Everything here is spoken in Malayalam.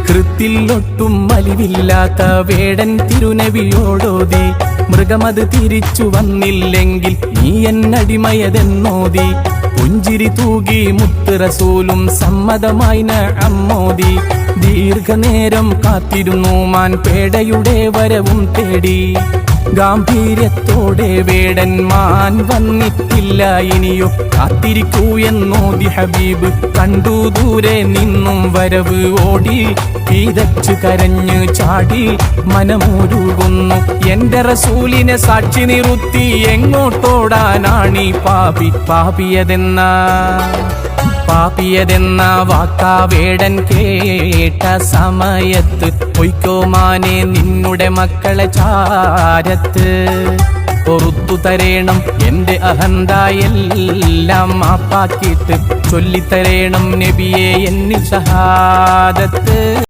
കൃത്തിലൊട്ടും മലിവില്ലാത്ത വേടൻ തിരുനബിയോടോതി മൃഗമത് തിരിച്ചു വന്നില്ലെങ്കിൽ നീ എന്നടിമയതെന്നോതി പുഞ്ചിരി തൂകി മുത്ത് റസൂലും സമ്മതമായി അമ്മോതി ദീർഘനേരം കാത്തിരുന്നു മാൻ പേടയുടെ വരവും തേടി ഗാംഭീര്യത്തോടെ വേടൻ മാൻ വന്നിട്ടില്ല ഇനിയോ കാത്തിരിക്കൂ എന്നോതി ഹബീബ് കണ്ടു ദൂരെ നിന്നും വരവ് ഓടി പീതച്ചു കരഞ്ഞു ചാടി മനമൂരുകുന്നു എന്റെ റസൂലിനെ സാക്ഷി നിർത്തി എങ്ങോട്ടോടാനാണീ പാപിയതെന്ന വാക്കാ വേടൻ കേട്ട സമയത്ത് പൊയ്ക്കോമാനെ നിന്നുടെ മക്കളെ ചാരത്ത് പൊറുത്തു തരേണം എന്റെ അഹന്തായെല്ലാം മാപ്പാക്കിയിട്ട് ചൊല്ലിത്തരേണം നബിയെ എന്നിൽ ഷഹാദത്ത്.